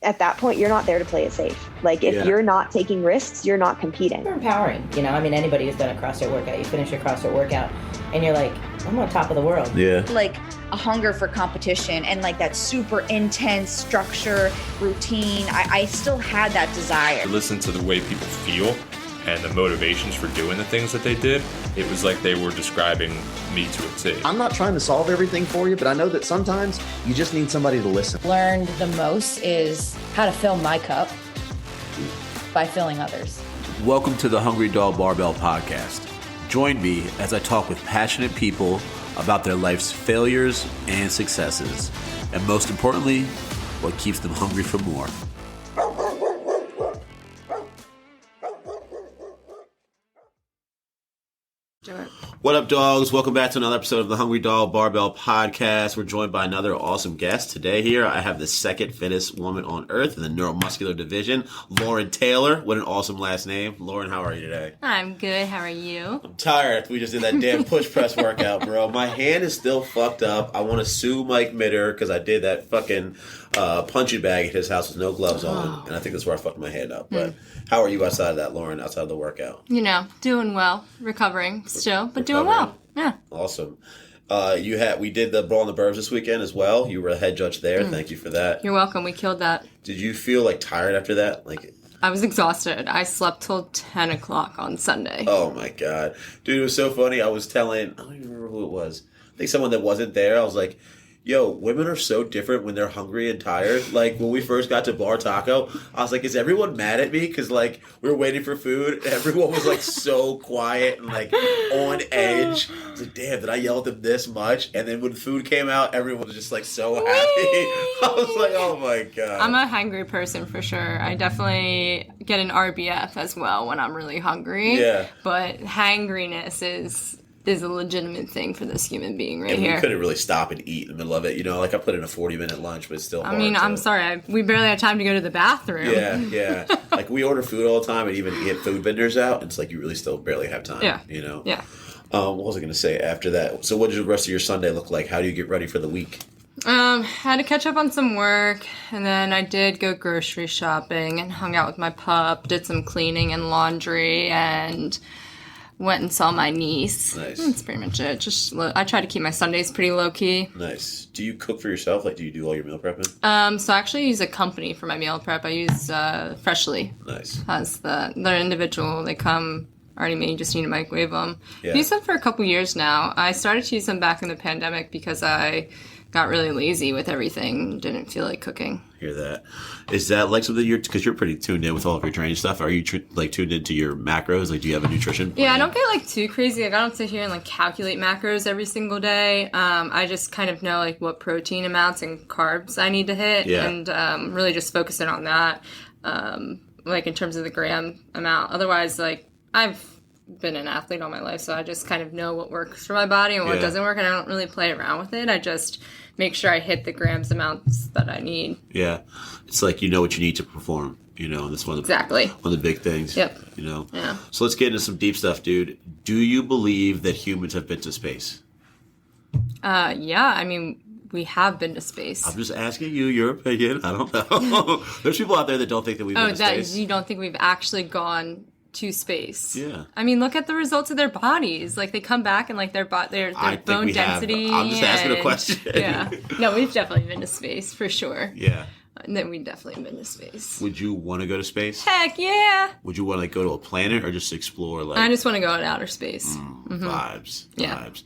at that point, you're not there to play it safe. Like if you're not taking risks, you're not competing. It's empowering. I mean, anybody who's done a CrossFit workout, you finish your CrossFit workout and you're like, I'm on top of the world. Yeah. Like a hunger for competition and like that super intense structure, routine. I still had that desire. Listen to the way people feel and the motivations for doing the things that they did. It was like they were describing me to a T. I'm not trying to solve everything for you, but I know that sometimes you just need somebody to listen. Learned the most is how to fill my cup by filling others. Welcome to the Hungry Dog Barbell Podcast. Join me as I talk with passionate people about their life's failures and successes, and most importantly, what keeps them hungry for more. What up, dogs? Welcome back to another episode of the Hungry Dog Barbell Podcast. We're joined by another awesome guest. Today here, I have the second fittest woman on earth in the neuromuscular division, Lauren Taylor. What an awesome last name. Lauren, how are you today? I'm good. How are you? I'm tired. We just did that damn push press workout, bro. My hand is still fucked up. I want to sue Mike Mitter because I did that fucking punching bag at his house with no gloves on. And I think that's where I fucked my hand up. But how are you outside of that, Lauren, outside of the workout? Doing well. Recovering still, but doing well. Yeah. Awesome. We did the Brawl on the Burbs this weekend as well. You were a head judge there. Thank you for that. You're welcome. We killed that. Did you feel tired after that? I was exhausted. I slept till 10 o'clock on Sunday. Oh my God. Dude, it was so funny. I don't even remember who it was. I think someone that wasn't there. I was like, yo, women are so different when they're hungry and tired. Like, when we first got to Bar Taco, I was like, is everyone mad at me? Because, we were waiting for food. And everyone was, so quiet and, on edge. I was like, damn, did I yell at them this much? And then when food came out, everyone was just, so happy. I was like, oh, my God. I'm a hungry person for sure. I definitely get an RBF as well when I'm really hungry. Yeah. But hangriness is a legitimate thing for this human being here. We couldn't really stop and eat in the middle of it. I put in a 40-minute lunch, but it's still hard. I mean, I'm sorry. We barely had time to go to the bathroom. Yeah. We order food all the time and even get food vendors out. And it's you really still barely have time. Yeah. Yeah. What was I going to say after that? So what did the rest of your Sunday look like? How do you get ready for the week? Had to catch up on some work, and then I did go grocery shopping and hung out with my pup, did some cleaning and laundry, and went and saw my niece. Nice. That's pretty much it. I try to keep my Sundays pretty low-key. Nice. Do you cook for yourself? Do you do all your meal prepping? So I actually use a company for my meal prep. I use Freshly. Nice. They're individual. They come already made. You just need to microwave them. Yeah. I've used them for a couple years now. I started to use them back in the pandemic because I got really lazy with everything. Didn't feel like cooking. Hear that. Is that something because you're pretty tuned in with all of your training stuff? Are you tuned into your macros? Do you have a nutrition plan? Yeah, I don't get too crazy. I don't sit here and calculate macros every single day. I just kind of know what protein amounts and carbs I need to hit, and really just focusing on that. In terms of the gram amount. Otherwise, I've been an athlete all my life, so I just kind of know what works for my body and what doesn't work, and I don't really play around with it. I just make sure I hit the grams amounts that I need. Yeah. It's what you need to perform, and that's one of the big things. Yep. Yeah. So let's get into some deep stuff, dude. Do you believe that humans have been to space? Yeah. I mean, we have been to space. I'm just asking you your opinion. I don't know. There's people out there that don't think that we've been to space. You don't think we've actually gone to space? Yeah. I mean, look at the results of their bodies. They come back and their bone density. I'm just asking a question. Yeah. No, we've definitely been to space for sure. Yeah. And then we've definitely been to space. Would you want to go to space? Heck yeah. Would you want to go to a planet or just explore I just want to go to outer space. Vibes. Yeah. Vibes.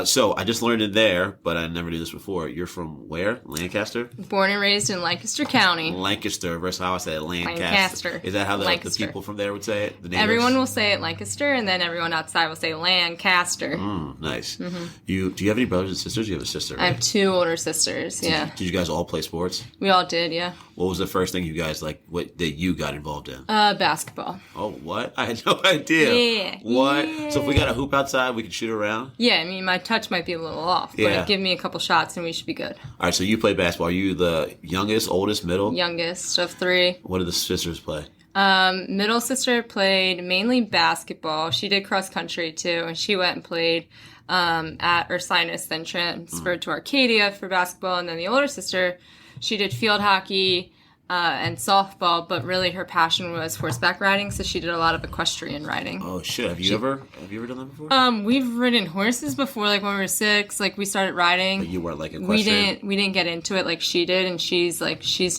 So I just learned it there, but I never knew this before. You're from where? Lancaster? Born and raised in Lancaster County. Lancaster versus how I say it, Lancaster. Is that how the people from there would say it? The everyone will say it Lancaster, and then everyone outside will say Lancaster. Nice. Do you have any brothers and sisters? You have a sister, right? I have 2 older sisters, Did you guys all play sports? We all did, yeah. What was the first thing you guys that you got involved in? Basketball. Oh, what? I had no idea. Yeah. What? Yeah. So if we got a hoop outside, we could shoot around? Yeah, I mean, my touch might be a little off, but give me a couple shots and we should be good. All right, so you play basketball. Are you the youngest, oldest, middle? Youngest of 3. What did the sisters play? Middle sister played mainly basketball. She did cross country too, and she went and played at Ursinus, then transferred to Arcadia for basketball. And then the older sister, she did field hockey, and softball, but really her passion was horseback riding, so she did a lot of equestrian riding. Oh shit! Have you ever done that before? We've ridden horses before, like when we were 6. Like we started riding. But you weren't like equestrian. We didn't get into it like she did, and she's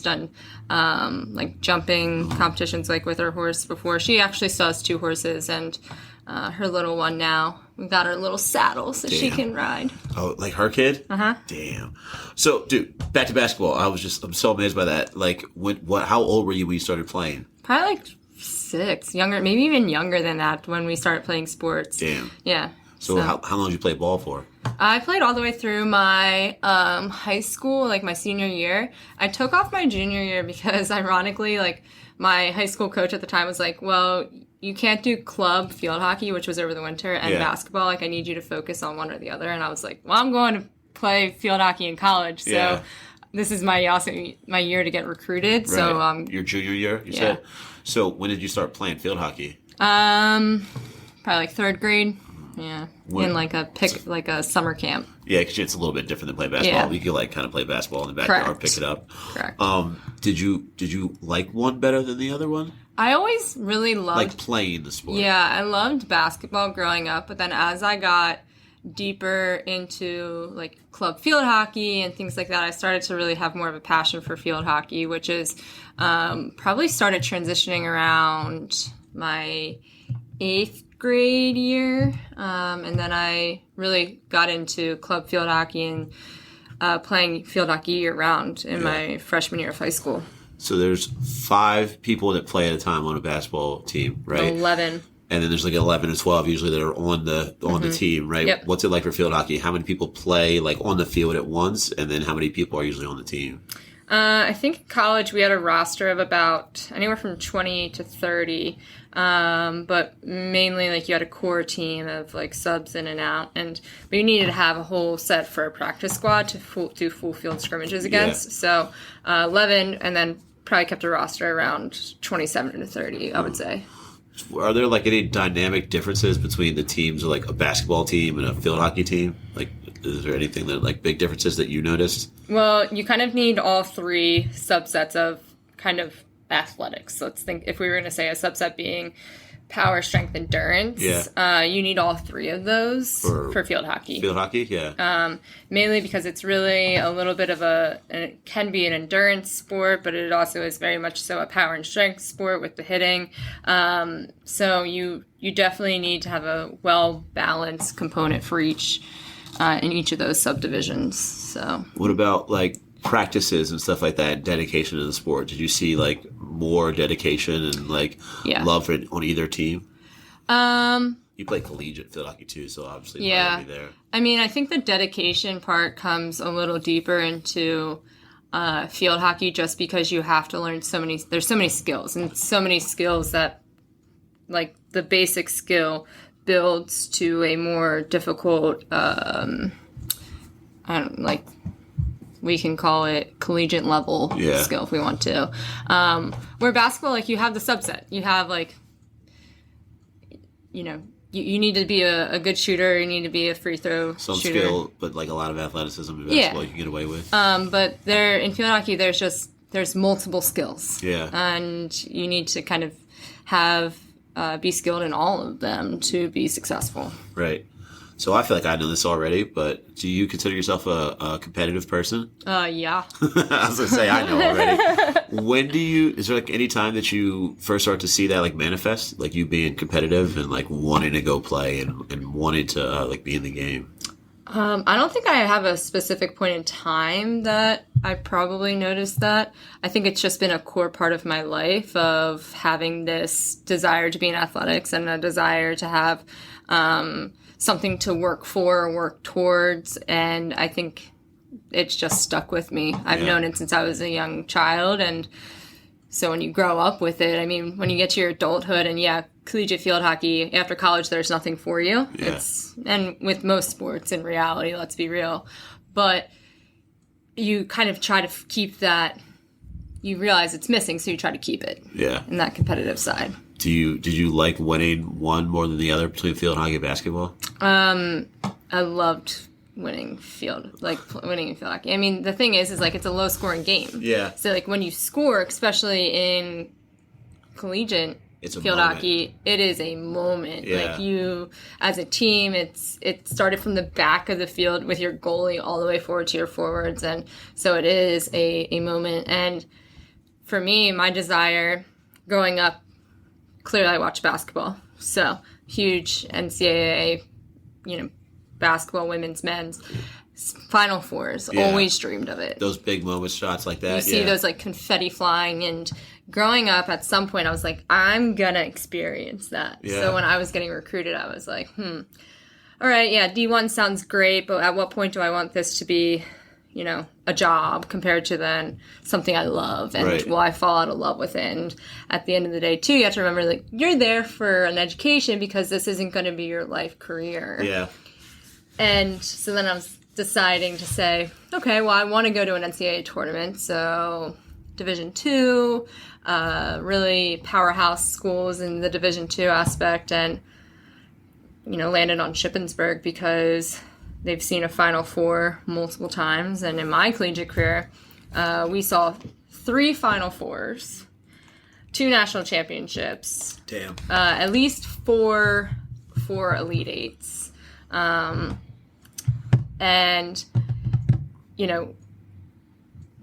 done like jumping competitions like with her horse before. She actually still has 2 horses, and her little one now. We got her little saddle so she can ride. Oh, like her kid? Uh-huh. Damn. So, dude, back to basketball. I'm so amazed by that. Like, how old were you when you started playing? Probably like 6, younger, maybe even younger than that when we started playing sports. Damn. Yeah. So how long did you play ball for? I played all the way through my high school, like my senior year. I took off my junior year because, ironically, like my high school coach at the time was like, well, you can't do club field hockey, which was over the winter, and basketball. Like, I need you to focus on one or the other. And I was like, well, I'm going to play field hockey in college. So this is my year to get recruited. Right. So your junior year, you said? So when did you start playing field hockey? Probably like 3rd grade. Yeah. In like a summer camp. Yeah, because it's a little bit different than playing basketball. You could like kind of play basketball in the backyard, pick it up. Correct. Did you like one better than the other one? I always really loved... Like playing the sport. Yeah, I loved basketball growing up, but then as I got deeper into like club field hockey and things like that, I started to really have more of a passion for field hockey, which is probably started transitioning around my 8th grade year. And then I really got into club field hockey and playing field hockey year-round in my freshman year of high school. So there's 5 people that play at a time on a basketball team, right? 11. And then there's like 11 or 12 usually that are on the team, right? Yep. What's it like for field hockey? How many people play like on the field at once? And then how many people are usually on the team? I think in college we had a roster of about anywhere from 20 to 30. But mainly like you had a core team of like subs in and out, but you needed to have a whole set for a practice squad to do full field scrimmages against. So 11, and then probably kept a roster around 27 to 30, I would say. Are there like any dynamic differences between the teams of like a basketball team and a field hockey team? Like, is there anything that like big differences that you noticed? Well, you kind of need all 3 subsets of kind of athletics. Let's think if we were going to say a subset being power, strength, endurance. You need all 3 of those for field hockey. Field hockey, mainly because it's really a little bit of it can be an endurance sport, but it also is very much so a power and strength sport with the hitting. So you definitely need to have a well-balanced component for each in each of those subdivisions. So what about like practices and stuff like that, dedication to the sport? Did you see like more dedication and like love for it on either team? You play collegiate field hockey too, so obviously be there. I mean, I think the dedication part comes a little deeper into field hockey just because you have to learn there's so many skills that like the basic skill builds to a more difficult we can call it collegiate level skill if we want to. Where basketball, like you have the subset. You have like, you need to be a good shooter. You need to be a free throw Some shooter. skill, but like a lot of athleticism in basketball you can get away with. But in field hockey, there's multiple skills. Yeah. And you need to kind of be skilled in all of them to be successful. Right. So I feel like I know this already, but do you consider yourself a competitive person? Yeah. I was going to say, I know already. Is there like any time that you first start to see that like manifest, like you being competitive and like wanting to go play and wanting to like be in the game? I don't think I have a specific point in time that I probably noticed that. I think it's just been a core part of my life of having this desire to be in athletics and a desire to have something to work for or work towards. And I think it's just stuck with me. I've known it since I was a young child. And so when you grow up with it, I mean, when you get to your adulthood and collegiate field hockey, after college, there's nothing for you. Yeah. And with most sports in reality, let's be real. But you kind of try to keep that, you realize it's missing, so you try to keep it. Yeah. In that competitive side. Did you like winning one more than the other between field hockey and basketball? I loved winning field hockey. I mean, the thing is like it's a low scoring game. Yeah. So like when you score, especially in collegiate field hockey, it is a moment. Yeah. Like you, as a team, it started from the back of the field with your goalie all the way forward to your forwards, and so it is a moment. And for me, my desire growing up, clearly I watched basketball, so huge NCAA, basketball, women's, men's. Final Fours, always dreamed of it. Those big moment shots like that. You see those like confetti flying, and growing up at some point I was like, I'm gonna experience that. Yeah. So when I was getting recruited, I was like, all right, yeah, D1 sounds great, but at what point do I want this to be, a job compared to then something I love, and will I fall out of love with it? And at the end of the day too, you have to remember, like, you're there for an education because this isn't going to be your life career. Yeah. And so then I was deciding to say, okay, well, I want to go to an NCAA tournament, so Division II, really powerhouse schools in the Division II aspect, and landed on Shippensburg because they've seen a Final Four multiple times. And in my collegiate career, we saw 3 Final Fours, 2 national championships, at least 4 Elite Eights. And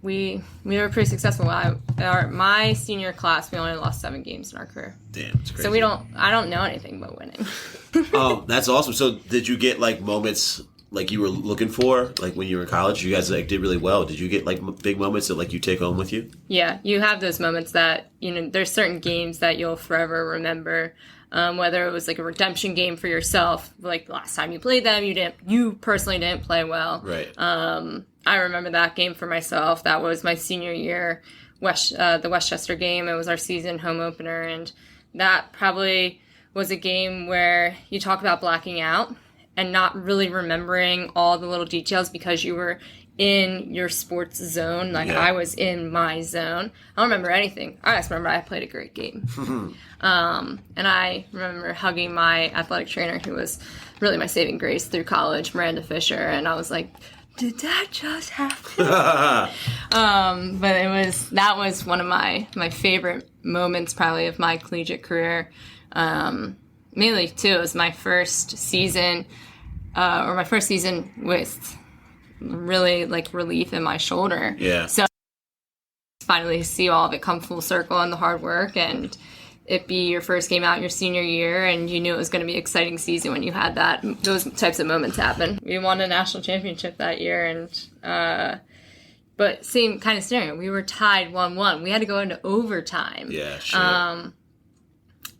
we were pretty successful. My senior class, we only lost 7 games in our career. Damn, it's crazy. So I don't know anything but winning. That's awesome. So did you get like moments like you were looking for, like when you were in college? You guys like did really well. Did you get like big moments that like you take home with you? Yeah, you have those moments that there's certain games that you'll forever remember. Whether it was like a redemption game for yourself, like the last time you played them, you personally didn't play well. Right. I remember that game for myself. That was my senior year, the Westchester game. It was our season home opener, and that probably was a game where you talk about blacking out and not really remembering all the little details because you were in your sports zone. Like, I was in my zone. I don't remember anything. I just remember I played a great game. And I remember hugging my athletic trainer, who was really my saving grace through college, Miranda Fisher, and I was like, did that just happen? But that was one of my favorite moments probably of my collegiate career. Mainly too, it was my first season, with really like relief in my shoulder. Yeah. So finally see all of it come full circle and the hard work, and it be your first game out your senior year, and you knew it was going to be an exciting season when you had those types of moments happen. We won a national championship that year, and but same kind of scenario. We were tied 1-1. We had to go into overtime. Yeah, sure.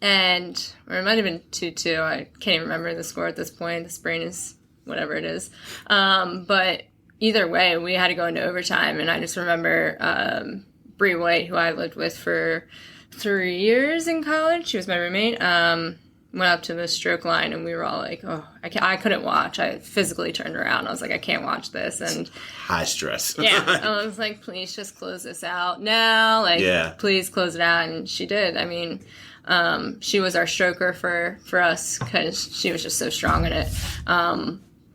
Or it might have been 2-2. I can't even remember the score at this point. This brain is whatever it is. But either way, we had to go into overtime, and I just remember Bree White, who I lived with for 3 years in college. She was my roommate. Went up to the stroke line, and we were all like, "Oh, I couldn't watch." I physically turned around. I was like, "I can't watch this." And high stress. Yeah, I was like, "Please just close this out now. Like, please close it out." And she did. I mean, she was our stroker for us because she was just so strong in it.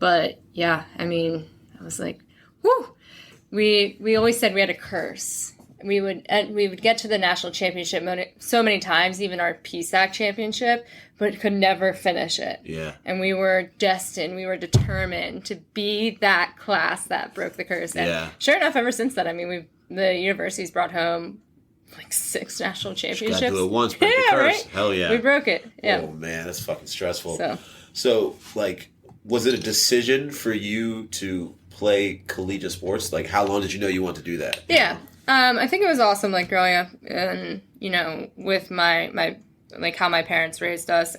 But yeah, I mean, I was like, "Whoo!" We always said we had a curse. We would get to the national championship so many times, even our PSAC championship, but could never finish it. Yeah. And we were destined, we were determined to be that class that broke the curse. And sure enough, ever since then, I mean, the university's brought home like 6 national championships. Just gotta do it once, break the curse. Right? Hell yeah. We broke it. Yeah. Oh man, that's fucking stressful. So like, was it a decision for you to play collegiate sports? Like, how long did you know you wanted to do that? Yeah. I think it was awesome, like, growing up and, with my like, how my parents raised us.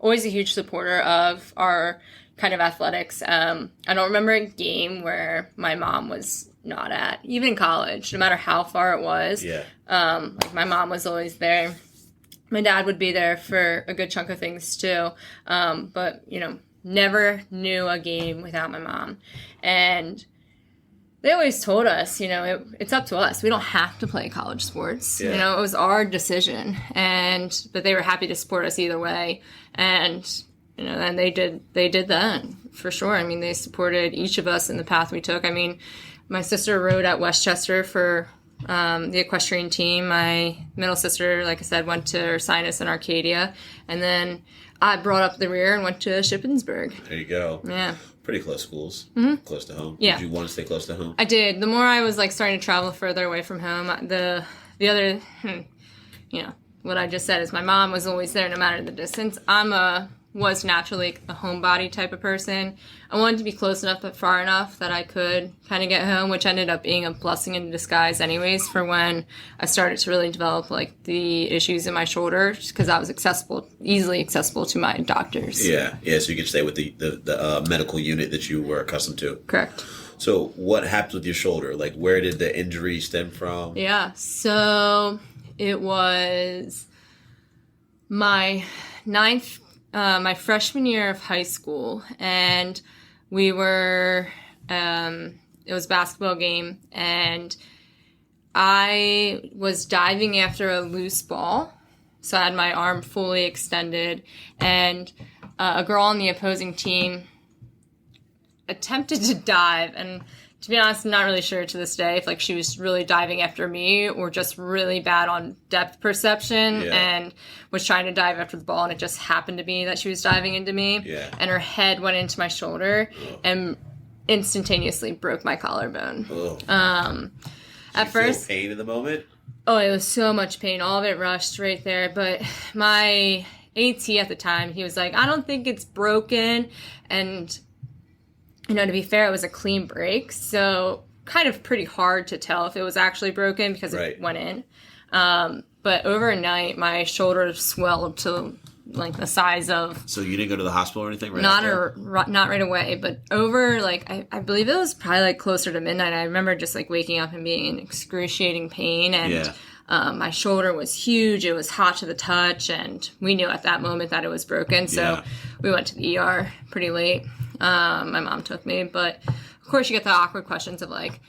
Always a huge supporter of our kind of athletics. I don't remember a game where my mom was not at, even in college, no matter how far it was. Yeah. Like, my mom was always there. My dad would be there for a good chunk of things, too. But, never knew a game without my mom. And they always told us, it's up to us. We don't have to play college sports. Yeah. It was our decision. But they were happy to support us either way. And and they did that for sure. I mean, they supported each of us in the path we took. I mean, my sister rode at Westchester for the equestrian team. My middle sister, like I said, went to Ursinus in Arcadia, and then I brought up the rear and went to Shippensburg. There you go. Yeah. Pretty close schools. Close to home. Yeah. Did you want to stay close to home? I did. The more I was like starting to travel further away from home, the other, what I just said is my mom was always there no matter the distance. Was naturally a homebody type of person. I wanted to be close enough but far enough that I could kind of get home, which ended up being a blessing in disguise anyways for when I started to really develop like the issues in my shoulder, because I was easily accessible to my doctors. Yeah, so you could stay with the medical unit that you were accustomed to. Correct. So what happened with your shoulder? Like, where did the injury stem from? Yeah, so it was my freshman year of high school, and we were, it was a basketball game, and I was diving after a loose ball, so I had my arm fully extended, and a girl on the opposing team attempted to dive, and to be honest, I'm not really sure to this day if like she was really diving after me or just really bad on depth perception and was trying to dive after the ball, and it just happened to be that she was diving into me, and her head went into my shoulder and instantaneously broke my collarbone. At first, feel pain in the moment? Oh, it was so much pain. All of it rushed right there. But my AT at the time, he was like, I don't think it's broken. And to be fair, it was a clean break, so kind of pretty hard to tell if it was actually broken because it went in. But overnight, my shoulder swelled to like the size of. So you didn't go to the hospital or anything, right? Not right away, but over like I believe it was probably like closer to midnight. I remember just like waking up and being in excruciating pain, and my shoulder was huge. It was hot to the touch, and we knew at that moment that it was broken. So we went to the ER pretty late. My mom took me, but of course you get the awkward questions of like,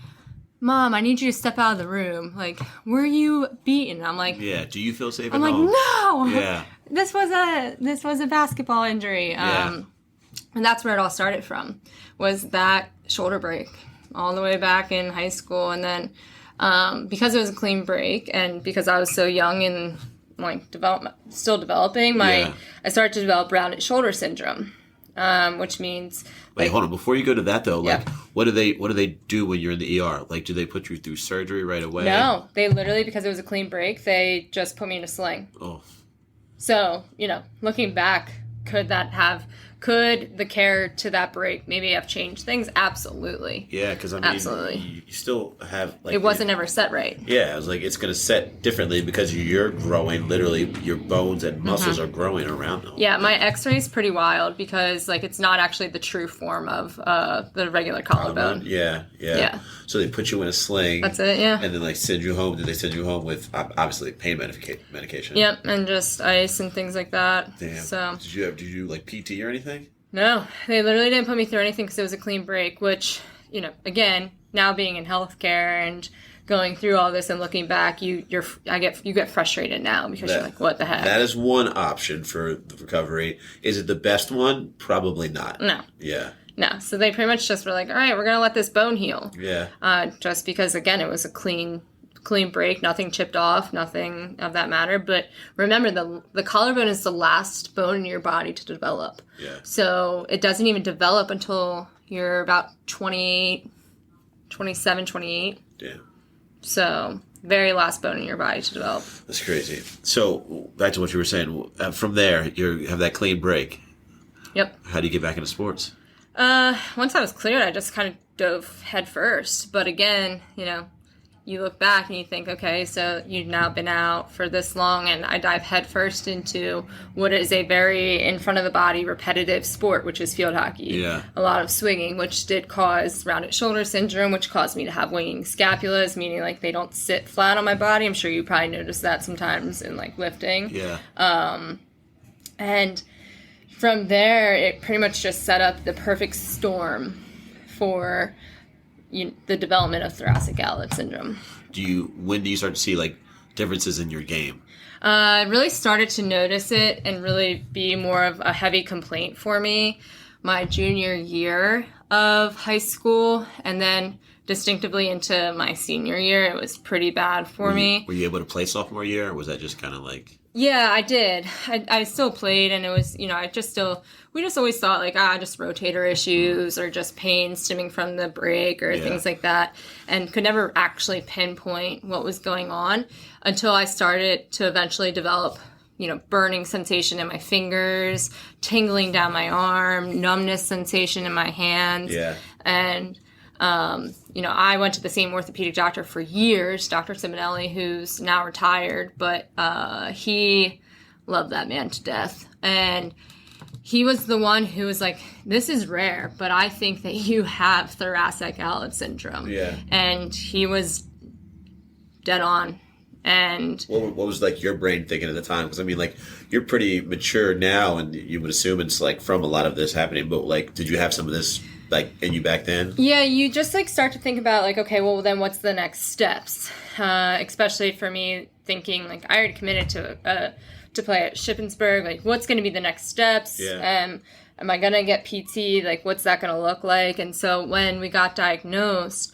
Mom, I need you to step out of the room. Like, were you beaten? I'm like, do you feel safe I'm at like, home? no. Yeah. This was a basketball injury. And that's where it all started from, was that shoulder break all the way back in high school. And then because it was a clean break and because I was so young and like still developing, I started to develop rounded shoulder syndrome. Which means. Wait, hold on. Before you go to that, though, like, what do they do when you're in the ER? Like, do they put you through surgery right away? No, they literally, because it was a clean break, they just put me in a sling. Oh. So, looking back, could the care to that break maybe have changed things? Absolutely. Yeah, because absolutely. You still have like it wasn't ever set right. Yeah, I was like, it's going to set differently because you're growing. Literally, your bones and muscles are growing around them. Yeah, my X-ray is pretty wild because like it's not actually the true form of the regular collarbone. Yeah. So they put you in a sling. That's it. Yeah. And then like send you home. Did they send you home with obviously pain medication? Yep, and just ice and things like that. Damn. So did you like PT or anything? No, they literally didn't put me through anything because it was a clean break, which, again, now being in healthcare and going through all this and looking back, you get frustrated now because you're like, what the heck? That is one option for the recovery. Is it the best one? Probably not. No. Yeah. No. So they pretty much just were like, all right, we're going to let this bone heal. Yeah. Just because, again, it was a clean break, nothing chipped off, nothing of that matter. But remember, the collarbone is the last bone in your body to develop. Yeah. So it doesn't even develop until you're about 28, 27, 28. Yeah. So very last bone in your body to develop. That's crazy. So back to what you were saying. From there, you have that clean break. Yep. How do you get back into sports? Once I was cleared, I just kind of dove head first. But again, you look back and you think, okay, so you've now been out for this long, and I dive headfirst into what is a very in front of the body repetitive sport, which is field hockey. Yeah. A lot of swinging, which did cause rounded shoulder syndrome, which caused me to have winging scapulas, meaning like they don't sit flat on my body. I'm sure you probably notice that sometimes in like lifting. Yeah. And from there, it pretty much just set up the perfect storm for the development of thoracic outlet syndrome. When do you start to see like differences in your game? I really started to notice it and really be more of a heavy complaint for me my junior year of high school, and then distinctively into my senior year. It was pretty bad for me. Were you able to play sophomore year, or was that just kind of like... Yeah, I did. I still played, and it was, we just always thought like, just rotator issues or just pain stemming from the break or things like that, and could never actually pinpoint what was going on until I started to eventually develop, burning sensation in my fingers, tingling down my arm, numbness sensation in my hands. Yeah. And, I went to the same orthopedic doctor for years, Dr. Simonelli, who's now retired, but he loved that man to death. And he was the one who was like, this is rare, but I think that you have thoracic outlet syndrome. Yeah. And he was dead on. And what was like your brain thinking at the time? Because I mean, like, you're pretty mature now, and you would assume it's like from a lot of this happening. But like, did you have some of this like in you back then? Yeah, you just like start to think about like, okay, well then what's the next steps? Especially for me, thinking like I already committed to play at Shippensburg. Like, what's going to be the next steps? Yeah. Am I going to get PT? Like, what's that going to look like? And so when we got diagnosed,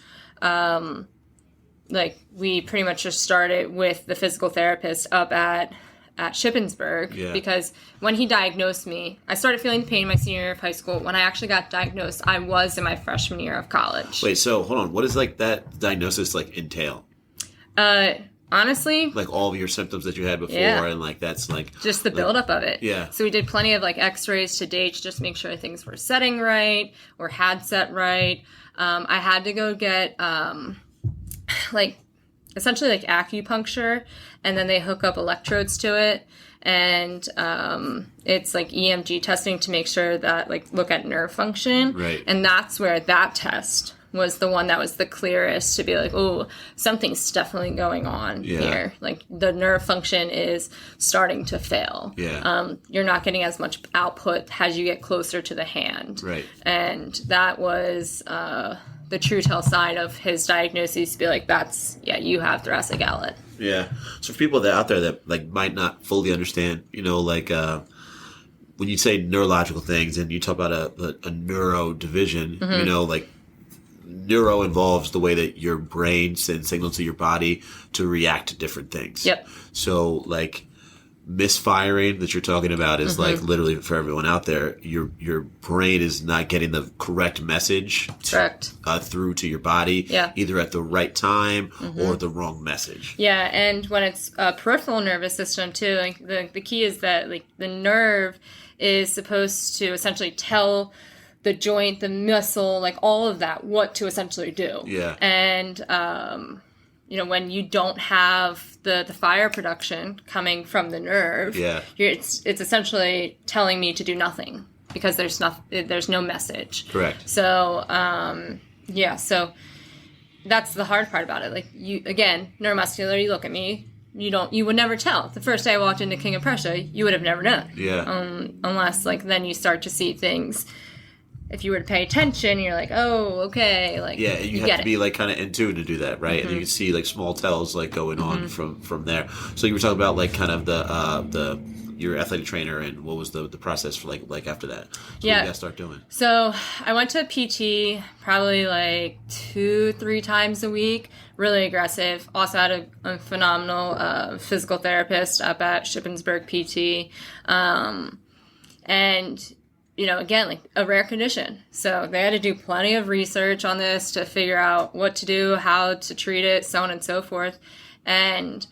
like we pretty much just started with the physical therapist up at Shippensburg, because when he diagnosed me, I started feeling the pain in my senior year of high school. When I actually got diagnosed, I was in my freshman year of college. Wait, so hold on. What does like that diagnosis like entail? Honestly, like all of your symptoms that you had before, and like that's like just the buildup of it. Yeah. So we did plenty of like X-rays to date, just make sure things were setting right or had set right. I had to go get like essentially like acupuncture, and then they hook up electrodes to it, and it's like EMG testing to make sure that like look at nerve function. Right. And that's where that test was the one that was the clearest to be like, oh, something's definitely going on here. Like the nerve function is starting to fail. Yeah. You're not getting as much output as you get closer to the hand. Right. And that was the true tell sign of his diagnosis to be like, you have thoracic outlet. Yeah. So for people that out there that like might not fully understand, like when you say neurological things and you talk about a neuro division, like neuro involves the way that your brain sends signals to your body to react to different things. Yep. So like misfiring that you're talking about is like literally for everyone out there, your brain is not getting the correct message through to your body, either at the right time or the wrong message. Yeah, and when it's a peripheral nervous system too, like the key is that like the nerve is supposed to essentially tell the joint, the muscle, like all of that, what to essentially do. Yeah. And when you don't have the fire production coming from the nerve, it's essentially telling me to do nothing because there's no message. Correct. So so that's the hard part about it. Like neuromuscular, you look at me, you would never tell. The first day I walked into King of Prussia, you would have never known. Yeah. Unless like then you start to see things. If you were to pay attention, you're like, oh, okay. Like, yeah, and you have to be like kind of in tune to do that, right? And you can see like small tells like going on from there. So you were talking about like kind of your athletic trainer, and what was the process for like after that? So what did you guys start doing? So I went to PT probably like 2-3 times a week, really aggressive. Also had a phenomenal physical therapist up at Shippensburg PT. And again, like a rare condition. So they had to do plenty of research on this to figure out what to do, how to treat it, so on and so forth. And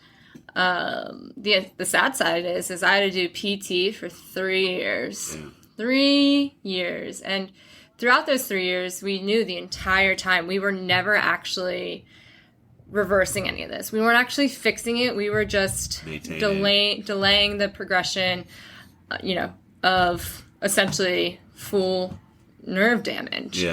the sad side is I had to do PT for 3 years. Yeah. 3 years. And throughout those 3 years, we knew the entire time we were never actually reversing any of this. We weren't actually fixing it. We were just delaying the progression, of essentially full nerve damage,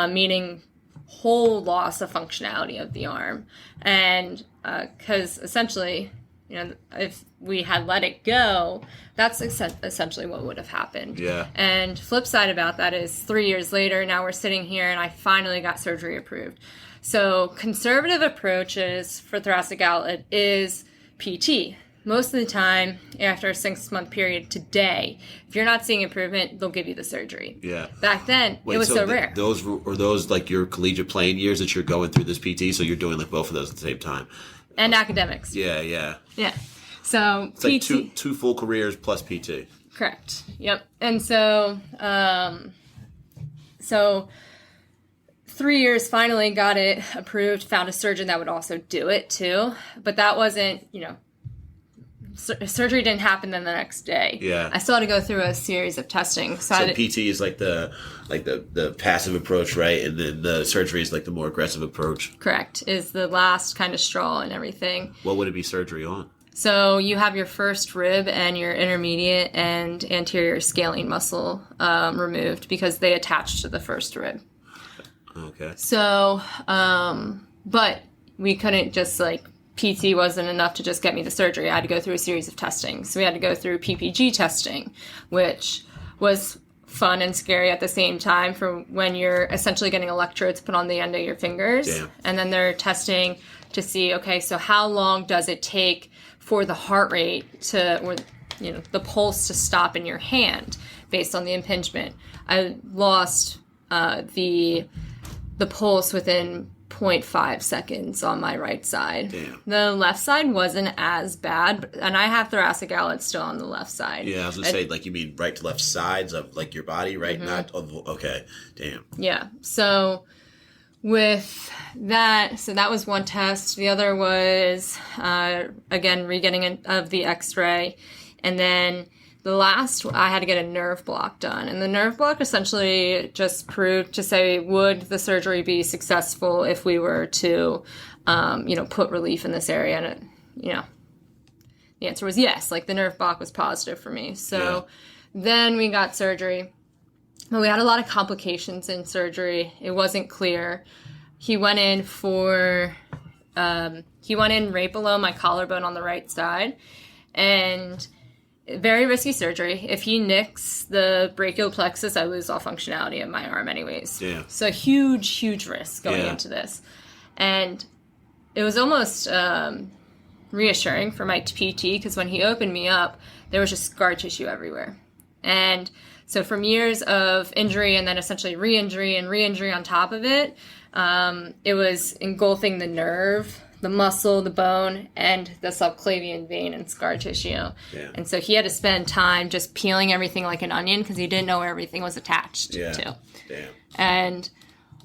meaning whole loss of functionality of the arm. And because essentially, if we had let it go, that's essentially what would have happened. Yeah. And flip side about that is 3 years later, now we're sitting here and I finally got surgery approved. So conservative approaches for thoracic outlet is PT. Most of the time, after a 6-month period today, if you're not seeing improvement, they'll give you the surgery. Yeah. Back then, it was so rare. Those were those like your collegiate playing years that you're going through this PT, so you're doing like both of those at the same time. And academics. Yeah, yeah. Yeah. So it's like two full careers plus PT. Correct. Yep. And so 3 years, finally got it approved, found a surgeon that would also do it too. But that wasn't, surgery didn't happen then the next day. Yeah. I still had to go through a series of testing. So PT is like the passive approach, right? And then the surgery is like the more aggressive approach. Correct. Is the last kind of straw and everything. What would it be surgery on? So you have your first rib and your intermediate and anterior scaling muscle removed because they attach to the first rib. Okay. So, but we couldn't just PT wasn't enough to just get me the surgery. I had to go through a series of testing. So we had to go through PPG testing, which was fun and scary at the same time for when you're essentially getting electrodes put on the end of your fingers. Damn. And then they're testing to see, okay, so how long does it take for the heart rate or the pulse to stop in your hand based on the impingement. I lost the pulse within 0.5 seconds on my right side. Damn. The left side wasn't as bad, and I have thoracic outlet still on the left side. Yeah, I was gonna say, you mean right to left sides of your body, right? Mm-hmm. Not okay. Damn. Yeah. So with that, that was one test. The other was again re-getting of the X-ray, and then the last, I had to get a nerve block done. And the nerve block essentially just proved to say, would the surgery be successful if we were to, put relief in this area? And, the answer was yes. The nerve block was positive for me. So then we got surgery. But we had a lot of complications in surgery. It wasn't clear. He went in right below my collarbone on the right side. And very risky surgery. If he nicks the brachial plexus, I lose all functionality of my arm anyways. Yeah. So huge risk going into this. And it was almost reassuring for my PT because when he opened me up, there was just scar tissue everywhere. And so from years of injury and then essentially re-injury and re-injury on top of it, it was engulfing the nerve, the muscle, the bone, and the subclavian vein and scar tissue. Yeah. And so he had to spend time just peeling everything like an onion because he didn't know where everything was attached to. Damn. And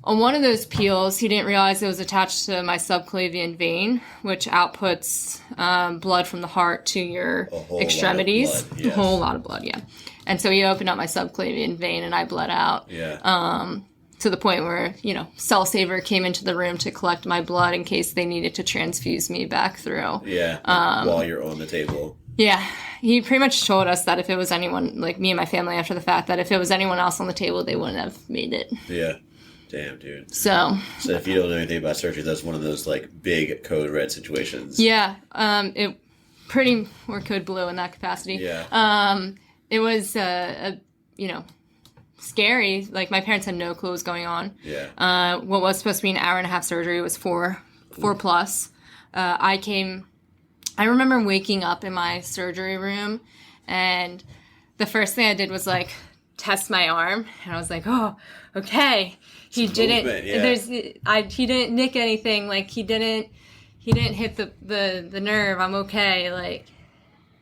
on one of those peels, he didn't realize it was attached to my subclavian vein, which outputs blood from the heart to your extremities. Lot of blood, yes. A whole lot of blood, yeah. And so he opened up my subclavian vein and I bled out. Yeah. To the point where, Cell Saver came into the room to collect my blood in case they needed to transfuse me back through. Yeah, while you're on the table. Yeah. He pretty much told us that if it was anyone, me and my family after the fact, that if it was anyone else on the table, they wouldn't have made it. Yeah. Damn, dude. So if you don't know anything about surgery, that's one of those, big code red situations. Yeah. Or code blue in that capacity. Yeah. It was, scary. My parents had no clue what was going on. Yeah. What was supposed to be an hour and a half surgery was four plus. I remember waking up in my surgery room and the first thing I did was test my arm and I was like, oh, okay. He didn't nick anything. He didn't hit the nerve. I'm okay.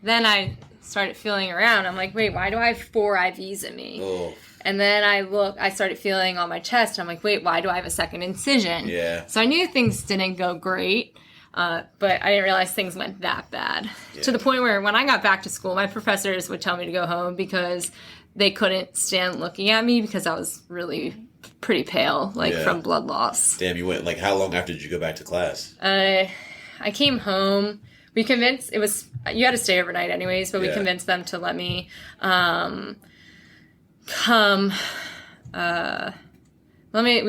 Then I started feeling around. I'm like, wait, why do I have 4 IVs in me? Oh. And then I started feeling on my chest. I'm like, wait, why do I have a second incision? Yeah. So I knew things didn't go great, but I didn't realize things went that bad. Yeah. To the point where when I got back to school, my professors would tell me to go home because they couldn't stand looking at me because I was really pretty pale, from blood loss. Damn, you went, how long after did you go back to class? I came home. We convinced, you had to stay overnight anyways, but we convinced them to let me, we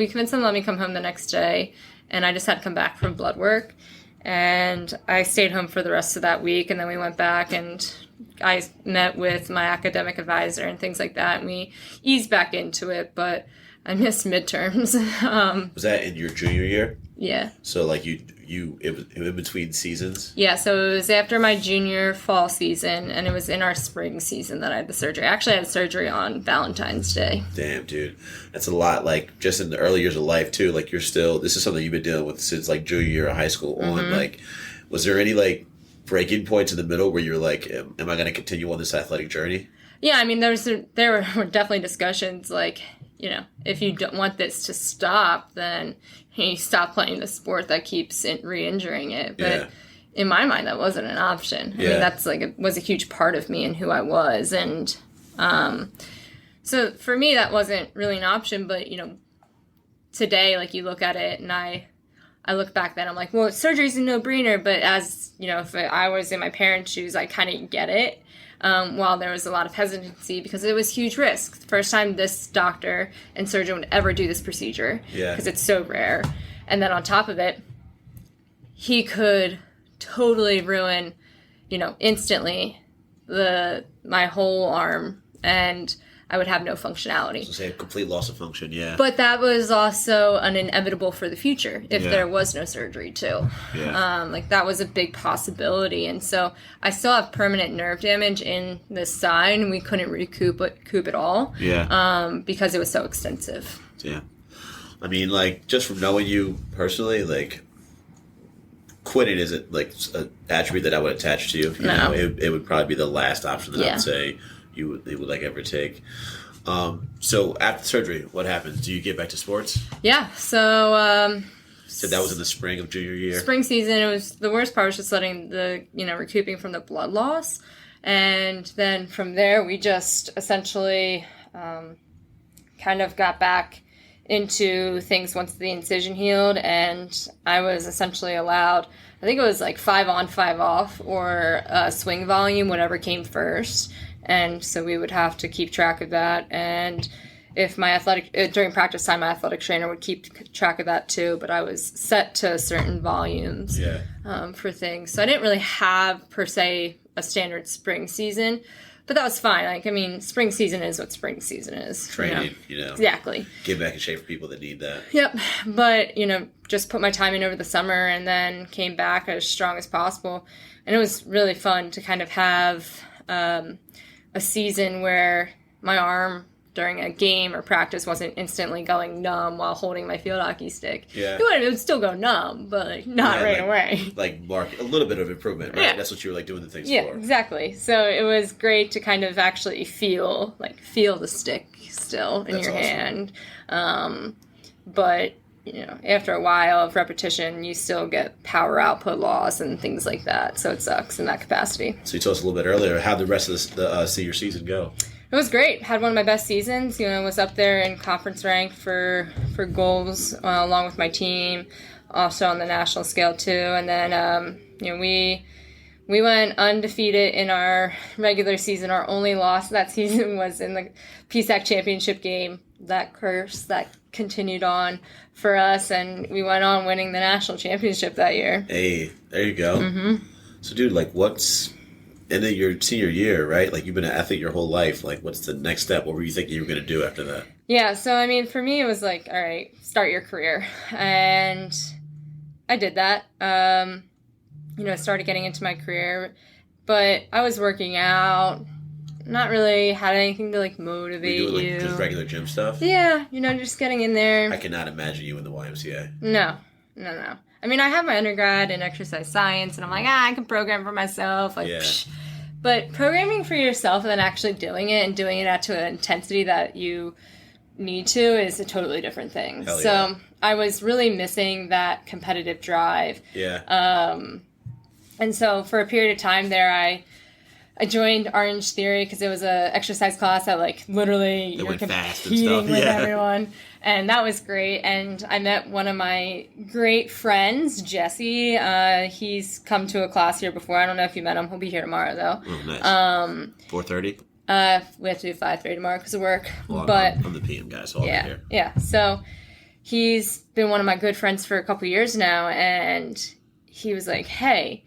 convinced them to let me come home the next day, and I just had to come back from blood work, and I stayed home for the rest of that week, and then we went back, and I met with my academic advisor and things like that, and we eased back into it, but I missed midterms. Was that in your junior year? Yeah. So, you it was in between seasons? Yeah, so it was after my junior fall season, and it was in our spring season that I had the surgery. I actually had surgery on Valentine's Day. Damn, dude. That's a lot, like, just in the early years of life, too. Like, this is something you've been dealing with since, like, junior year of high school on. Like, was there any, like, breaking points in the middle where you're like, am I going to continue on this athletic journey? Yeah, I mean, there were definitely discussions, like, you know, if you don't want this to stop, then you stop playing the sport that keeps re-injuring it. But in my mind, that wasn't an option. I mean, that's like, it was a huge part of me and who I was. And so for me, that wasn't really an option. But, you know, today, like, you look at it and I look back then, I'm like, well, surgery's a no-brainer. But as, you know, if I was in my parents' shoes, I kind of get it. While there was a lot of hesitancy because it was huge risk. The first time this doctor and surgeon would ever do this procedure because it's so rare. And then on top of it, he could totally ruin, you know, instantly my whole arm, and I would have no functionality. So say a complete loss of function, But that was also an inevitable for the future if there was no surgery too. Like, that was a big possibility. And so I still have permanent nerve damage in this side, and we couldn't recoup it all because it was so extensive. Yeah. I mean, like, just from knowing you personally, like, quitting isn't, like, an attribute that I would attach to you. You know, it would probably be the last option that I would say you would like ever take. So after surgery, what happens? Do you get back to sports? Yeah. So that was in the spring of junior year. Spring season. It was the worst part was just letting recouping from the blood loss, and then from there we just essentially kind of got back into things once the incision healed, and I was essentially allowed, I think it was like 5 on 5 off or swing volume, whatever came first. And so we would have to keep track of that. And if during practice time, my athletic trainer would keep track of that too. But I was set to certain volumes for things. So I didn't really have, per se, a standard spring season. But that was fine. Like, I mean, spring season is what spring season is. Training, you know. Exactly. Get back in shape for people that need that. Yep. But, you know, just put my time in over the summer and then came back as strong as possible. And it was really fun to kind of have a season where my arm during a game or practice wasn't instantly going numb while holding my field hockey stick. Yeah. It would still go numb, but like, not right away. Like, mark a little bit of improvement, right? Yeah. That's what you were like doing the things for. Yeah, exactly. So it was great to kind of actually feel the stick still in your hand. But, you know, after a while of repetition, you still get power output loss and things like that. So it sucks in that capacity. So you told us a little bit earlier, how'd the rest of the senior season go? It was great. Had one of my best seasons. You know, was up there in conference rank for goals along with my team. Also on the national scale too. And then, you know, we went undefeated in our regular season. Our only loss that season was in the PSAC championship game. That curse that continued on for us, and we went on winning the national championship that year. Hey, there you go. Mm-hmm. So, dude, like, what's in your senior year, right? Like, you've been an athlete your whole life. Like, what's the next step? What were you thinking you were going to do after that? Yeah, so, I mean, for me, it was like, all right, start your career. And I did that. You know, I started getting into my career, but I was working out, not really had anything to, like, motivate you. You. Just regular gym stuff? Yeah, you know, just getting in there. I cannot imagine you in the YMCA. No. I mean, I have my undergrad in exercise science, and I'm like, I can program for myself. Like, psh. But programming for yourself and then actually doing it and doing it at an intensity that you need to is a totally different thing. Hell yeah. So I was really missing that competitive drive. Yeah. And so for a period of time there, I joined Orange Theory because it was a exercise class that, like, literally you're competing with everyone. And that was great. And I met one of my great friends, Jesse. He's come to a class here before. I don't know if you met him. He'll be here tomorrow, though. Oh, nice. 4:30? We have to do 5:30 tomorrow because of work. Well, but I'm the PM guy, so I'll be here. Yeah. So he's been one of my good friends for a couple years now. And he was like, hey,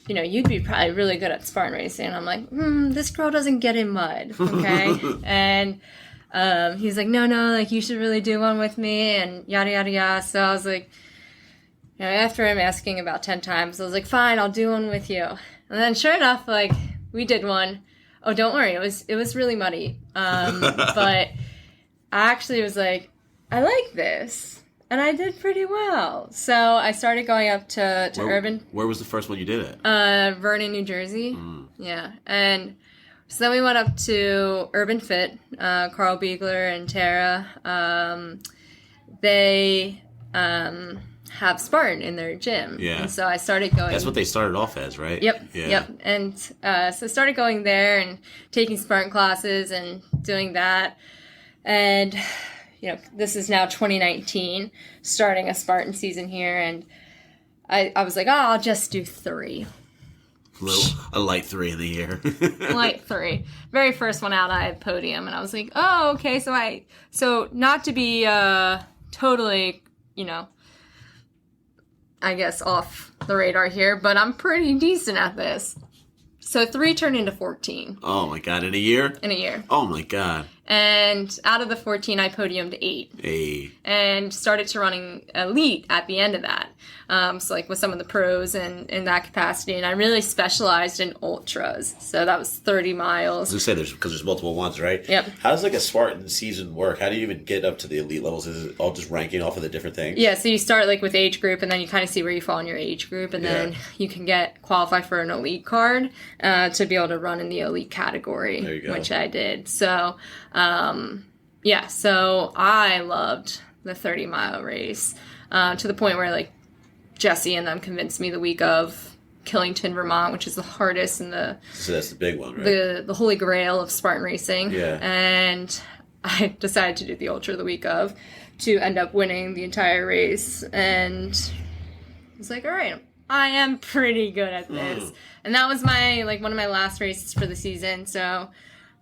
you know, you'd be probably really good at Spartan racing. And I'm like, this girl doesn't get in mud, okay? And he's like, no, like, you should really do one with me, and yada, yada, yada. So I was like, after him asking about 10 times, I was like, fine, I'll do one with you. And then sure enough, like, we did one. Oh, don't worry. It was really muddy. But I actually was like, I like this. And I did pretty well. So I started going up to Urban. Where was the first one you did it? Vernon, New Jersey. Yeah. And so then we went up to Urban Fit, Carl Biegler and Tara. They have Spartan in their gym. Yeah. And so I started going. That's what they started off as, right? Yep. Yeah. Yep. And so I started going there and taking Spartan classes and doing that. And, this is now 2019, starting a Spartan season here. And I was like, I'll just do 3. A light 3 in the year. Light 3. Very first one out, I had podium. And I was like, oh, okay. So not to be totally, I guess off the radar here, but I'm pretty decent at this. So 3 turned into 14. Oh my God, in a year? In a year. Oh my God. And out of the 14, I podiumed 8. Hey. And started to running elite at the end of that. So like with some of the pros and in that capacity. And I really specialized in ultras. So that was 30 miles. I was going to say, because there's multiple ones, right? Yep. How does like a Spartan season work? How do you even get up to the elite levels? Is it all just ranking off of the different things? Yeah, so you start like with age group and then you kind of see where you fall in your age group. And then you can qualify for an elite card to be able to run in the elite category. There you go. Which I did. So, so I loved the 30-mile race to the point where like Jesse and them convinced me the week of Killington, Vermont, which is the hardest and so that's the big one, right? the holy grail of Spartan racing. Yeah. And I decided to do the ultra the week of to end up winning the entire race. And I was like, all right, I am pretty good at this. And that was one of my last races for the season. So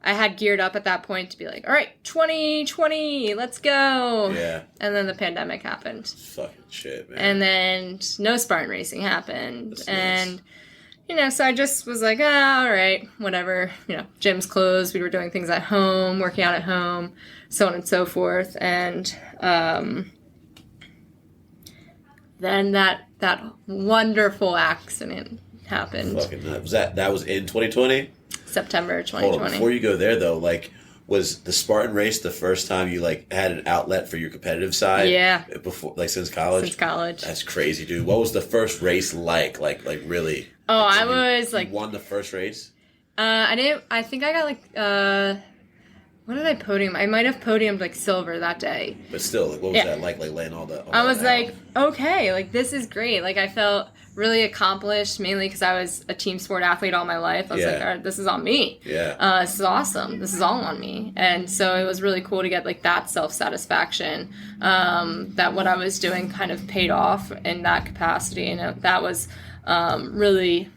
I had geared up at that point to be like, all right, 2020, let's go. Yeah. And then the pandemic happened. Fucking shit, man. And then no Spartan racing happened. That's and, so I just was like, all right, whatever. Gyms closed. We were doing things at home, working out at home, so on and so forth. And then that wonderful accident happened. Fucking nuts. That was in 2020? September 2020. Hold on, before you go there though, was the Spartan race the first time you had an outlet for your competitive side? Yeah. Before, since college? Since college. That's crazy, dude. What was the first race like? Really? Oh, I was you won the first race? I think I got what did I podium? I might have podiumed silver that day. But still, what was that like laying all the... I was like, okay, this is great. I felt really accomplished, mainly because I was a team sport athlete all my life. I was like, all right, this is on me. Yeah. This is awesome. This is all on me. And so it was really cool to get that self-satisfaction, that what I was doing kind of paid off in that capacity. And that was really,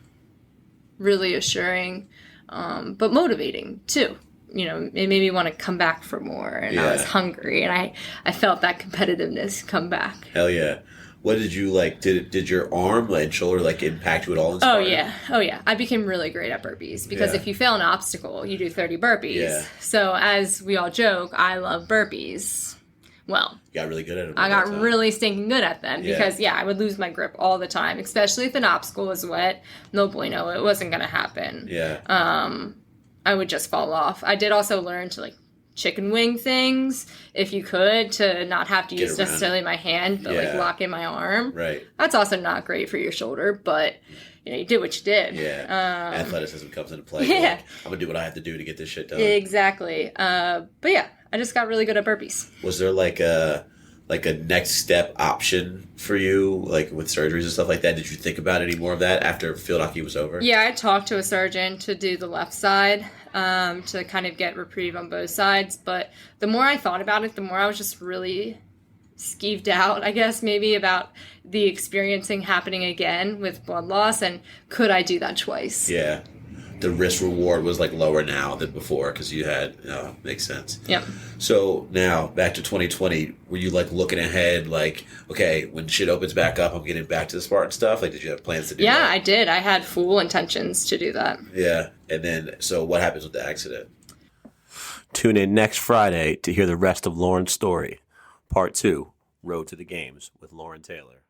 really assuring, but motivating too. It made me want to come back for more, and I was hungry, and I felt that competitiveness come back. Hell yeah. What did you did your arm and shoulder impact you at all in Spartan? Oh yeah. I became really great at burpees because if you fail an obstacle, you do 30 burpees. Yeah. So as we all joke, I love burpees. Well, you got really good at them. I got really stinking good at them because I would lose my grip all the time, especially if an obstacle was wet. No bueno, it wasn't going to happen. Yeah. I would just fall off. I did also learn to chicken wing things if you could, to not have to use necessarily my hand, but lock in my arm. Right. That's also not great for your shoulder, but you did what you did. Yeah. Athleticism comes into play. Yeah. I'm gonna do what I have to do to get this shit done. Exactly. But yeah, I just got really good at burpees. Was there a next step option for you, with surgeries and stuff like that? Did you think about any more of that after field hockey was over? Yeah, I talked to a surgeon to do the left side, to kind of get reprieve on both sides. But the more I thought about it, the more I was just really skeeved out, I guess, maybe about the experiencing happening again with blood loss, and could I do that twice? Yeah. The risk reward was lower now than before because you had, makes sense. Yep. So now back to 2020, were you looking ahead, okay, when shit opens back up, I'm getting back to the Spartan stuff? Did you have plans to do that? Yeah, I did. I had full intentions to do that. Yeah. And then, so what happens with the accident? Tune in next Friday to hear the rest of Lauren's story. Part 2, Road to the Games with Lauren Taylor.